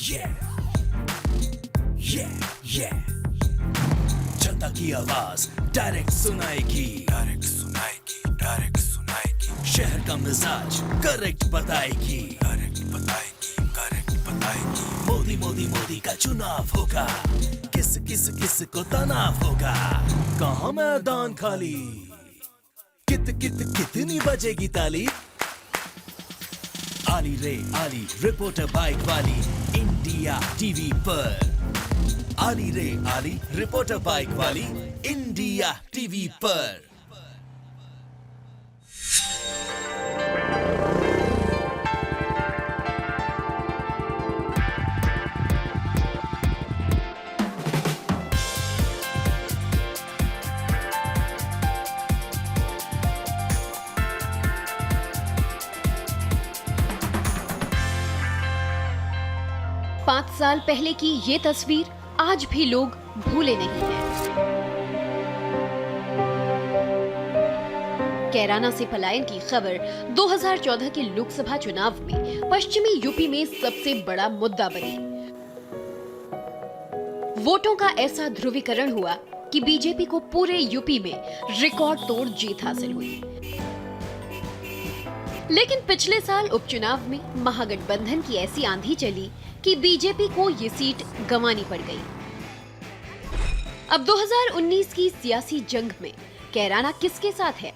Yeah, yeah, yeah. जनता की आवाज direct सुनाएगी, direct सुनाएगी, direct सुनाएगी। शहर का मिजाज करेक्ट बताएगी, करेक्ट बताएगी, करेक्ट बताएगी। मोदी मोदी मोदी का चुनाव होगा, किस किस किस को तनाव होगा। कहाँ मैदान खाली, कितनी बजेगी ताली। आली रे आली रिपोर्टर बाइक वाली इंडिया टीवी पर। आली रे आली रिपोर्टर बाइक वाली इंडिया टीवी पर। पाँच साल पहले की ये तस्वीर आज भी लोग भूले नहीं हैं। कैराना से पलायन की खबर 2014 के लोकसभा चुनाव में पश्चिमी यूपी में सबसे बड़ा मुद्दा बनी। वोटों का ऐसा ध्रुवीकरण हुआ कि बीजेपी को पूरे यूपी में रिकॉर्ड तोड़ जीत हासिल हुई। लेकिन पिछले साल उपचुनाव में महागठबंधन की ऐसी आंधी चली कि बीजेपी को ये सीट गंवानी पड़ गई। अब 2019 की सियासी जंग में कैराना किसके साथ है?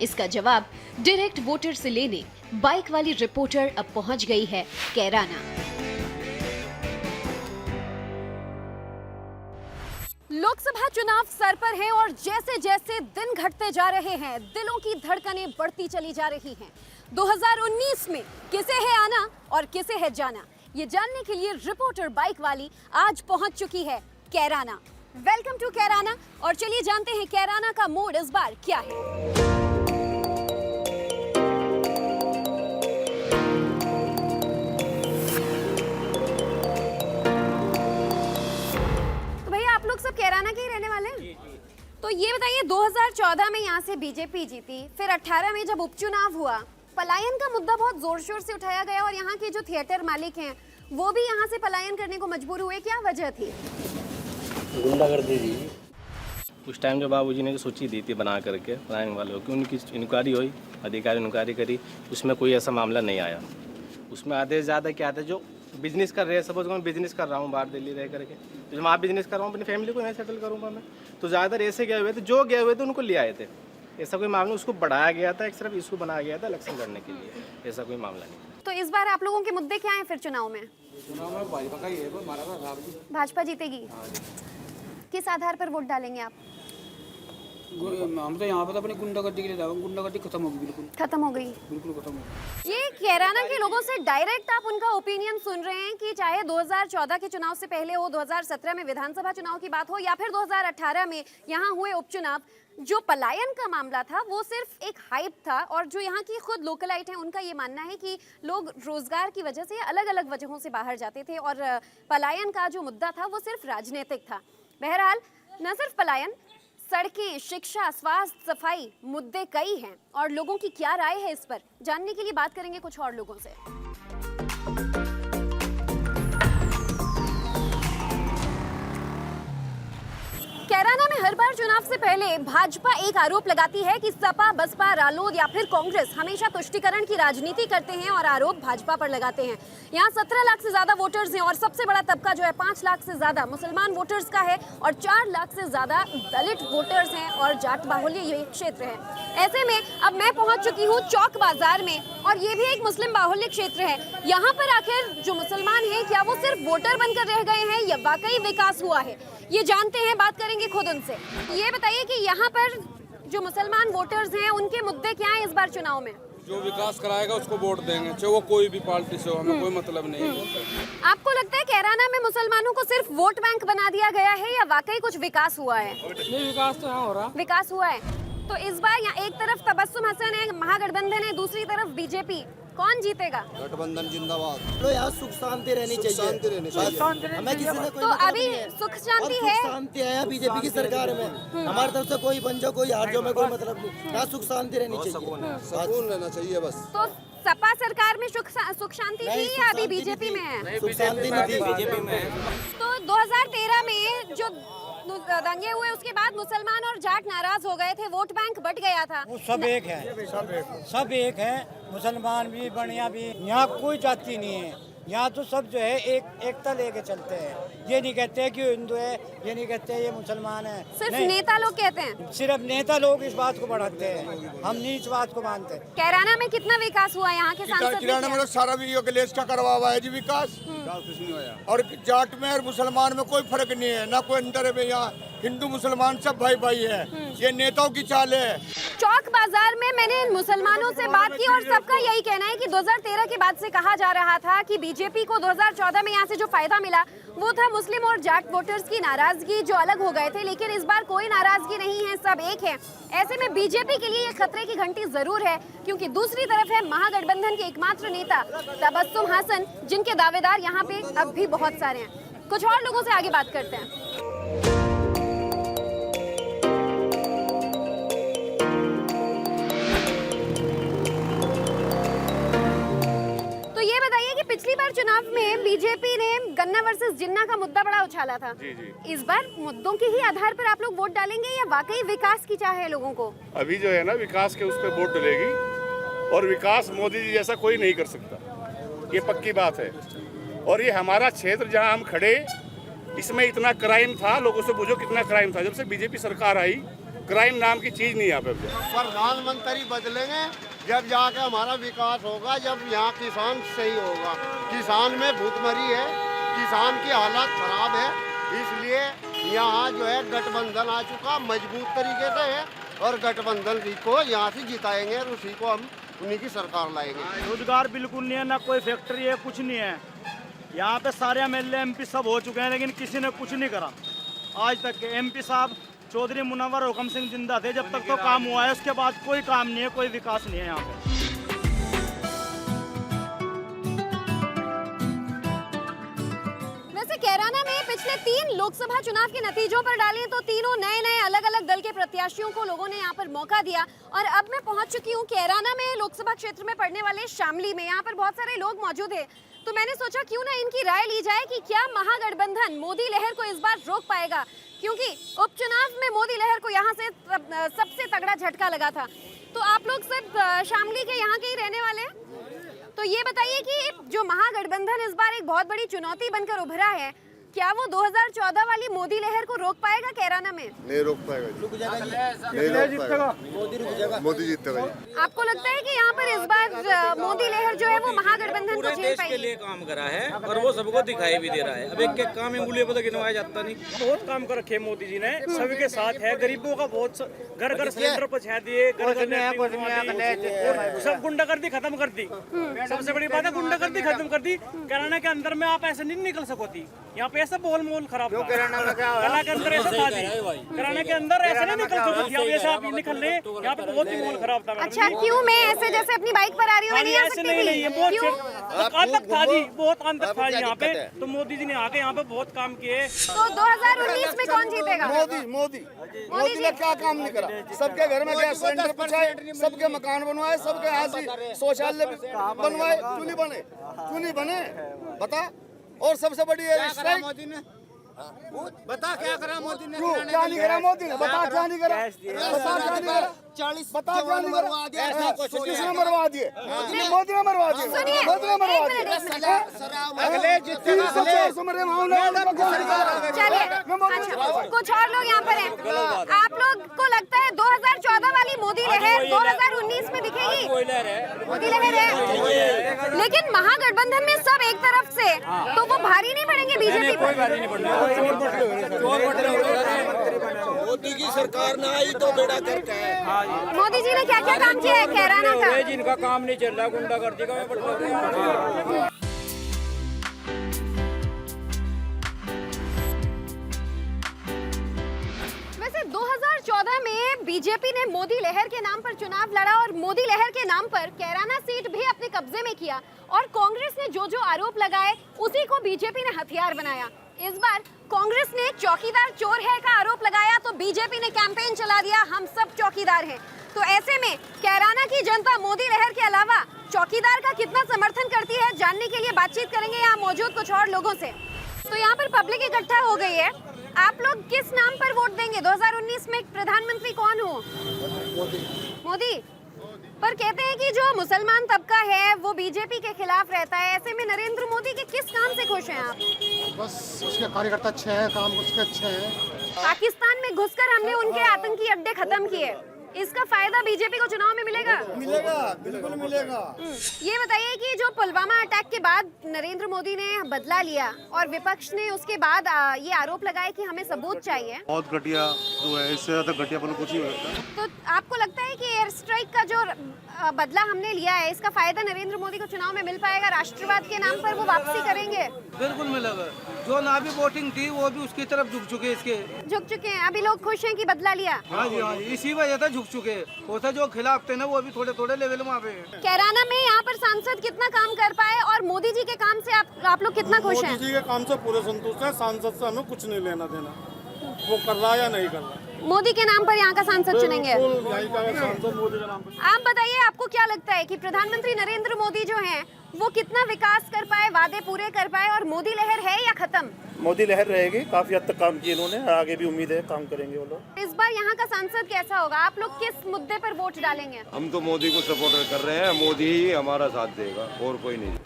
इसका जवाब डायरेक्ट वोटर से लेने बाइक वाली रिपोर्टर अब पहुंच गई है कैराना। लोकसभा चुनाव सर पर है और जैसे जैसे दिन घटते जा रहे हैं, दिलों की धड़कनें बढ़ती चली जा रही हैं। 2019 में किसे है आना और किसे है जाना, ये जानने के लिए रिपोर्टर बाइक वाली आज पहुंच चुकी है कैराना। Welcome to Kairana. और चलिए जानते हैं कैराना का मूड इस बार क्या है। तो भैया आप लोग सब कैराना के ही रहने वाले हैं? तो ये बताइए 2014 में यहाँ से बीजेपी जीती, फिर 18 में जब उपचुनाव हुआ, पलायन का मुद्दा बहुत जोर शोर से उठाया गया और यहाँ के जो थिएटर मालिक हैं वो भी यहाँ से पलायन करने को मजबूर हुए। क्या वजह थी? गुंडागर्दी थी। उस टाइम जो बाबूजी ने सूची दी थी बना करके पलायन वालों की, उनकी इंक्वायरी हुई, अधिकारी ने इंक्वायरी करी, उसमें कोई ऐसा मामला नहीं आया। उसमें आधे से ज़्यादा क्या था, जो बिजनेस कर रहे हैं, सपोज मैं बिजनेस कर रहा हूँ बाहर दिल्ली रह करके, तो मैं बिजनेस कर रहा हूँ, अपनी फैमिली को यहाँ सेटल करूँगा मैं, तो ज़्यादातर ऐसे गए हुए थे, जो गए हुए थे उनको ले आए थे। ऐसा कोई मामला उसको बढ़ाया गया था, एक सिर्फ इशू बनाया गया था इलेक्शन लड़ने के लिए, ऐसा कोई मामला नहीं। तो इस बार आप लोगों के मुद्दे क्या हैं फिर चुनाव में? भाजपा का ही है, भाजपा जीतेगी। किस आधार पर वोट डालेंगे आप? हम तो यहाँ पे अपनी गुंडागर्दी के लिए जाओ, गुंडागर्दी खत्म होगी, बिल्कुल खत्म हो गई, बिल्कुल खत्म हो गई। ये कैराना के लोगों से डायरेक्ट आप उनका ओपिनियन सुन रहे हैं कि चाहे 2014 के चुनाव से पहले हो, 2017 में विधानसभा चुनाव की बात हो या फिर 2018 में यहाँ हुए उपचुनाव, जो पलायन का मामला था वो सिर्फ एक हाइप था। और जो यहाँ की खुद लोकलाइट हैं उनका ये मानना है कि लोग रोजगार की वजह से अलग अलग वजहों से बाहर जाते थे और पलायन का जो मुद्दा था वो सिर्फ राजनीतिक था। बहरहाल न सिर्फ पलायन, सड़कें, शिक्षा, स्वास्थ्य, सफाई, मुद्दे कई हैं और लोगों की क्या राय है इस पर जानने के लिए बात करेंगे कुछ और लोगों से। कैराना में हर बार चुनाव से पहले भाजपा एक आरोप लगाती है कि सपा, बसपा, रालोद या फिर कांग्रेस हमेशा तुष्टीकरण की राजनीति करते हैं और आरोप भाजपा पर लगाते हैं। यहाँ 17 लाख से ज्यादा वोटर्स हैं और सबसे बड़ा तबका जो है 5 लाख से ज्यादा मुसलमान वोटर्स का है और 4 लाख से ज्यादा दलित वोटर्स हैं और जाट बाहुल्य ये क्षेत्र है। ऐसे में अब मैं पहुंच चुकी हूँ चौक बाजार में और ये भी एक मुस्लिम बाहुल्य क्षेत्र है। यहाँ पर आखिर जो मुसलमान हैं क्या वो सिर्फ वोटर बनकर रह गए हैं या वाकई विकास हुआ है, ये जानते हैं, बात करेंगे खुद उनसे। ये बताइए कि यहाँ पर जो मुसलमान वोटर्स हैं उनके मुद्दे क्या हैं इस बार चुनाव में? जो विकास कराएगा उसको वोट देंगे, चाहे वो कोई भी पार्टी से हो, हमें कोई मतलब नहीं है। आपको लगता है कैराना में मुसलमानों को सिर्फ वोट बैंक बना दिया गया है या वाकई कुछ विकास हुआ है? नहीं, विकास तो यहाँ हो रहा। विकास हुआ है। तो इस बार यहाँ एक तरफ तबस्सुम हसन है, महागठबंधन है, दूसरी तरफ बीजेपी, कौन जीतेगा? गठबंधन जिंदाबाद। तो यहाँ सुख शांति रहनी चाहिए, शांति रहनी चाहिए। हमें किसी ने कोई तो अभी सुख शांति है, शांति है बीजेपी की सरकार में। हमारी तरफ से कोई बन जाओ कोई हार जाओ में कोई मतलब नहीं, यहाँ सुख शांति रहनी चाहिए, सुकून रहना चाहिए बस। तो सपा सरकार में सुख शांति थी या अभी बीजेपी में है? सुख शांति नहीं थी। बीजेपी में तो 2013 में जो दंगे हुए उसके बाद मुसलमान और जाट नाराज हो गए थे, वोट बैंक बट गया था। वो सब एक है, सब एक है, मुसलमान भी बढ़िया भी, यहाँ कोई जाति नहीं है। यहाँ तो सब जो है एकता लेके चलते हैं। ये नहीं कहते हैं कि हिंदू है, ये नहीं कहते हैं ये मुसलमान है। सिर्फ नेता लोग कहते हैं, सिर्फ नेता लोग इस बात को बढ़ाते हैं, हम नहीं इस बात को मानते। कैराना में कितना विकास हुआ यहाँ के सांसद ने किराना में किया? तो सारा भी अखिलेश का करवा हुआ है जी विकास। और जाट में और मुसलमान में कोई फर्क नहीं है, ना कोई अंतर है। यहाँ हिंदू मुसलमान सब भाई भाई है। ये नेताओं की चाल है। चौक बाजार में मैंने इन मुसलमानों से बात की और सबका यही कहना है कि 2013 के बाद से कहा जा रहा था कि बीजेपी को 2014 में यहाँ से जो फायदा मिला वो था मुस्लिम और जाट वोटर्स की नाराजगी जो अलग हो गए थे, लेकिन इस बार कोई नाराजगी नहीं है, सब एक है। ऐसे में बीजेपी के लिए ये खतरे की घंटी जरूर है, क्योंकि दूसरी तरफ है महागठबंधन के एकमात्र नेता तबस्सुम हसन, जिनके दावेदार यहाँ पे अब भी बहुत सारे हैं। कुछ और लोगों से आगे बात करते हैं। पिछली बार चुनाव में बीजेपी ने गन्ना वर्सेस जिन्ना का मुद्दा बड़ा उछाला था। जी। इस बार मुद्दों के ही आधार पर आप लोग वोट डालेंगे या वाकई विकास की चाह है लोगों को? अभी जो है ना विकास के उस पर वोट डलेगी, और विकास मोदी जी जैसा कोई नहीं कर सकता, ये पक्की बात है। और ये हमारा क्षेत्र जहां हम खड़े, इसमें इतना क्राइम था, लोगों से पूछो कितना क्राइम था। जब से बीजेपी सरकार आई, क्राइम नाम की चीज नहीं यहाँ पे। प्रधानमंत्री बदलेंगे जब जाके हमारा विकास होगा, जब यहाँ किसान सही होगा। किसान में भूखमरी है, किसान की हालत खराब है, इसलिए यहाँ जो है गठबंधन आ चुका मजबूत तरीके से है, और गठबंधन को यहाँ से जिताएंगे और उसी को हम उन्हीं की सरकार लाएंगे। रोजगार बिल्कुल नहीं है, ना कोई फैक्ट्री है, कुछ नहीं है। यहाँ पे सारे एमएलए एमपी सब हो चुके हैं, लेकिन किसी ने कुछ नहीं करा आज तक के। एमपी साहब चौधरी मुनव्वर हुकम सिंह जिंदा थे जब तक तो काम हुआ है, उसके बाद कोई काम नहीं है, कोई विकास नहीं है यहाँ पे। वैसे कैराना में पिछले 3 लोकसभा चुनाव के नतीजों पर डालें तो तीनों नए अलग अलग दल के प्रत्याशियों को लोगों ने यहाँ पर मौका दिया। और अब मैं पहुंच चुकी हूँ कैराना में, लोकसभा क्षेत्र में पड़ने वाले शामली में। यहाँ पर बहुत सारे लोग मौजूद हैं, तो मैंने सोचा क्यों ना इनकी राय ली जाए कि क्या महागठबंधन मोदी लहर को इस बार रोक पाएगा, क्योंकि उपचुनाव में मोदी लहर को यहाँ से सबसे तगड़ा झटका लगा था। तो आप लोग सब शामली के यहाँ के ही रहने वाले हैं, तो ये बताइए कि जो महागठबंधन इस बार एक बहुत बड़ी चुनौती बनकर उभरा है, क्या वो 2014 वाली मोदी लहर को रोक पाएगा कैराना में? नहीं रोक पाएगा, नहीं रोक पाएगा। मोदी जीतेगा। आपको लगता है कि यहाँ पर इस बार मोदी लहर जो है वो महागठबंधन को झेल पाएगी? के लिए काम करा है और वो सबको दिखाई भी दे रहा है। अब एक एक काम उंगलियों पर गिनवाया जाता नहीं। बहुत काम कर रखे मोदी जी ने, सभी के साथ है। गरीबों का बहुत घर घर सिलेंडर पहुँचा दिए, सब गुंडागर्दी खत्म कर दी। सबसे बड़ी बात है गुंडागर्दी खत्म कर दी। कैराना के अंदर में आप ऐसे नहीं निकल सकती, यहाँ पे ऐसा बोल मोल खराब था। कैराना के अंदर ऐसा था जी, कैराना के अंदर ऐसे नहीं निकल सकती, अब ऐसे आप निकल रहे, यहाँ पे बहुत ही मोल खराब था। अच्छा, क्यों मैं ऐसे जैसे अपनी बाइक पर आ रही हूँ, नहीं आ सकती थी? बहुत अंत था जी, बहुत अंत था यहाँ पे। तो मोदी जी ने आके यहाँ पे बहुत काम किए। तो 2019 में कौन जीतेगा? मोदी ने क्या काम नहीं करा? सबके घर में गैस सिलेंडर पहुंचाए, सबके मकान बनवाए, सबके यहाँ से शौचालय बनवाए। क्यों नहीं बने बता? और सबसे बड़ी मोदी ने बता क्या करा मोदी ने? क्या नहीं करा मोदी ने? बता क्या नहीं करा? बता क्या नहीं करा? 40 बता क्या नहीं करा? किसने मरवा दिए? मोदी ने मरवा दिए। मोदी ने मरवा दिए। अगले जितने 400 मरे चलिए, अच्छा, कुछ और लोग यहाँ पर हैं। आप लोग को लगता है 2014 वाली मोदी लहर 2019 में दिखेगी? मोदी लहर है, लेकिन महागठबंधन में सब एक तरफ से, तो वो भारी नहीं पड़ेंगे बीजेपी पर? मोदी की सरकार ना आई तो बेड़ा करके है। मोदी जी ने क्या क्या काम किया है कैराना का? जिनका काम नहीं चल रहा गुंडागर्दी का। वैसे 2014 में बीजेपी ने मोदी लहर के नाम पर चुनाव लड़ा और मोदी लहर के नाम पर कैराना सीट भी अपने कब्जे में किया, और कांग्रेस ने जो आरोप लगाए उसी को बीजेपी ने हथियार बनाया। इस बार कांग्रेस ने चौकीदार चोर है का आरोप लगाया तो बीजेपी ने कैंपेन चला दिया हम सब चौकीदार हैं। तो ऐसे में कैराना की जनता मोदी लहर के अलावा चौकीदार का कितना समर्थन करती है, जानने के लिए बातचीत करेंगे यहाँ मौजूद कुछ और लोगों से। तो यहाँ पर पब्लिक इकट्ठा हो गई है, आप लोग किस नाम पर वोट देंगे? 2019 में प्रधानमंत्री कौन हो? मोदी। पर कहते हैं कि जो मुसलमान तबका है वो बीजेपी के खिलाफ रहता है, ऐसे में नरेंद्र मोदी के किस काम से खुश हैं आप? बस उसके कार्यकर्ता अच्छे हैं, काम उसके अच्छे हैं। पाकिस्तान में घुसकर हमने उनके आतंकी अड्डे खत्म किए, इसका फायदा बीजेपी को चुनाव में मिलेगा? मिलेगा, बिल्कुल मिलेगा। ये बताइए कि जो पुलवामा अटैक के बाद नरेंद्र मोदी ने बदला लिया और विपक्ष ने उसके बाद ये आरोप लगाया कि हमें सबूत चाहिए। बहुत घटिया जो है, इससे ज्यादा घटियापन कुछ ही होता है। तो आपको लगता है कि एयर स्ट्राइक का जो बदला हमने लिया है इसका फायदा नरेंद्र मोदी को चुनाव में मिल पाएगा? राष्ट्रवाद के नाम पर वो वापसी करेंगे? बिल्कुल मिलेगा। जो ना भी वोटिंग थी वो भी उसकी तरफ झुक चुके, इसके झुक चुके हैं। अभी लोग खुश हैं कि बदला लिया? हाँ जी, इसी वजह से झुक चुके। वो जो खिलाफ थे ना वो भी थोड़े थोड़े लेवल में आ गए। कैराना में यहाँ पर सांसद कितना काम कर पाए और मोदी जी के काम से आप लोग कितना खुश हैं? मोदी जी के काम से पूरे संतुष्ट है, सांसद से हमें कुछ नहीं लेना देना, वो कर रहा है या नहीं कर रहा। मोदी के नाम पर यहाँ का सांसद चुनेंगे? सांसद मोदी के नाम पर। आप बताइए, आपको क्या लगता है कि प्रधानमंत्री नरेंद्र मोदी जो हैं वो कितना विकास कर पाए, वादे पूरे कर पाए, और मोदी लहर है या खत्म? मोदी लहर रहेगी, काफी हद तक काम किए इन्होंने, आगे भी उम्मीद है काम करेंगे वो लोग। इस बार यहाँ का सांसद कैसा होगा? आप लोग किस मुद्दे पर वोट डालेंगे? हम तो मोदी को सपोर्ट कर रहे हैं, मोदी ही हमारा साथ देगा और कोई नहीं।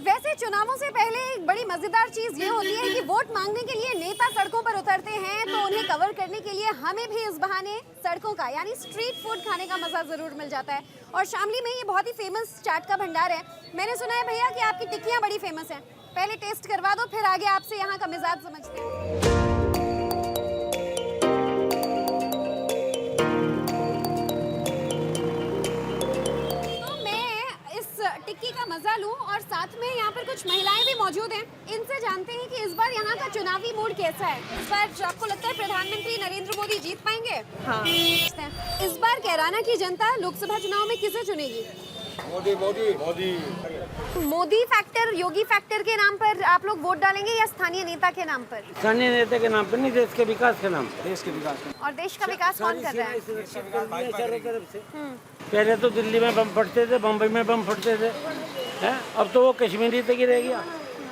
वैसे चुनावों से पहले एक बड़ी मजेदार चीज ये होती है कि वोट मांगने के लिए नेता सड़कों पर उतरते हैं, तो उन्हें कवर करने के लिए हमें भी इस बहाने सड़कों का यानी स्ट्रीट फूड खाने का मजा जरूर मिल जाता है। और शामली में ये बहुत ही फेमस चाट का भंडार है। मैंने सुना है भैया कि आपकी टिक्कियां बड़ी फेमस हैं, पहले टेस्ट करवा दो, फिर आगे आपसे यहाँ का मिजाज समझते हैं। टिक्की का मजा लूं और साथ में यहाँ पर कुछ महिलाएं भी मौजूद हैं, इनसे जानते हैं कि इस बार यहाँ का चुनावी मूड कैसा है। इस बार आपको लगता है प्रधानमंत्री नरेंद्र मोदी जीत पाएंगे? हाँ। इस बार कैराना की जनता लोकसभा चुनाव में किसे चुनेगी? मोदी मोदी मोदी। मोदी फैक्टर, योगी फैक्टर के नाम पर आप लोग वोट डालेंगे या स्थानीय नेता के नाम पर? स्थानीय नेता के नाम पर नहीं, देश के विकास के नाम। देश के विकास। और देश का विकास कौन कर रहा है? चारों तरफ से। पहले तो दिल्ली में बम फटते थे, बम्बई में बम फटते थे, हैं? अब तो वो कश्मीरी तक ही रह गया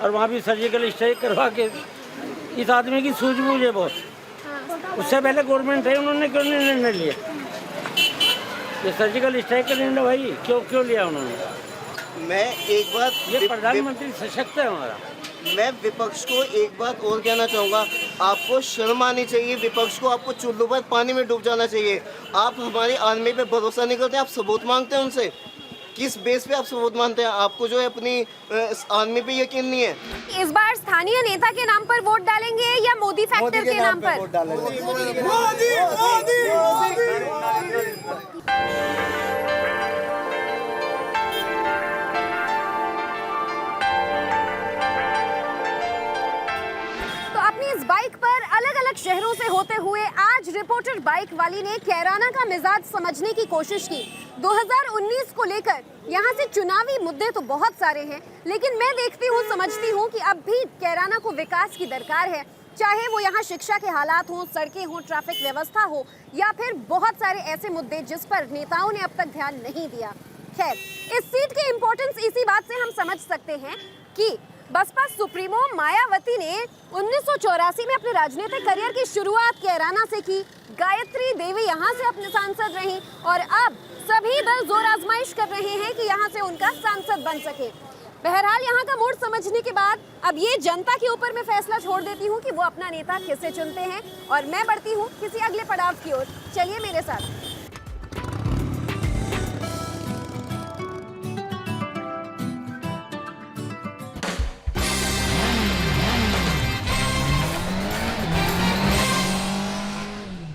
और वहाँ भी सर्जिकल स्ट्राइक करवा के। इस आदमी की सूझबूझ है बहुत। उससे पहले गवर्नमेंट है, उन्होंने क्यों नहीं निर्णय लिया? ये सर्जिकल स्ट्राइक का निर्णय भाई क्यों लिया उन्होंने? मैं एक बात, ये प्रधानमंत्री सशक्त है हमारा। मैं विपक्ष को एक बात और कहना चाहूँगा, आपको शर्म आनी चाहिए। विपक्ष को आपको चुल्लू पर पानी में डूब जाना चाहिए। आप हमारी आर्मी पे भरोसा नहीं करते, आप सबूत मांगते हैं उनसे। किस बेस पे आप सबूत मानते हैं? आपको जो है अपनी आर्मी पे यकीन नहीं है। इस बार स्थानीय नेता के नाम पर वोट डालेंगे या मोदी फैक्टर के नाम पर? वोट डालेंगे। इस बाइक पर अलग अलग शहरों से होते हुए आज रिपोर्टर बाइक वाली ने कैराना का मिजाज समझने की कोशिश की। 2019 को लेकर यहाँ से चुनावी मुद्दे तो बहुत सारे हैं, लेकिन मैं देखती हूँ, समझती हूँ कि अब भी कैराना को विकास की दरकार है। चाहे वो यहाँ शिक्षा के हालात हों, सड़कें हों, ट्रैफिक व्यवस्था हो, या फिर बहुत सारे ऐसे मुद्दे जिस पर नेताओं ने अब तक ध्यान नहीं दिया। खैर, इस सीट की इम्पोर्टेंस इसी बात से हम समझ सकते हैं कि बसपा सुप्रीमो मायावती ने 1984 में अपने राजनीतिक करियर की शुरुआत कैराना से की। गायत्री देवी यहाँ से अपने सांसद रहीं और अब सभी दल जोर आजमाइश कर रहे हैं कि यहाँ से उनका सांसद बन सके। बहरहाल यहाँ का मूड समझने के बाद अब ये जनता के ऊपर मैं फैसला छोड़ देती हूँ कि वो अपना नेता किसे चुनते हैं, और मैं बढ़ती हूँ किसी अगले पड़ाव की ओर। चलिए मेरे साथ।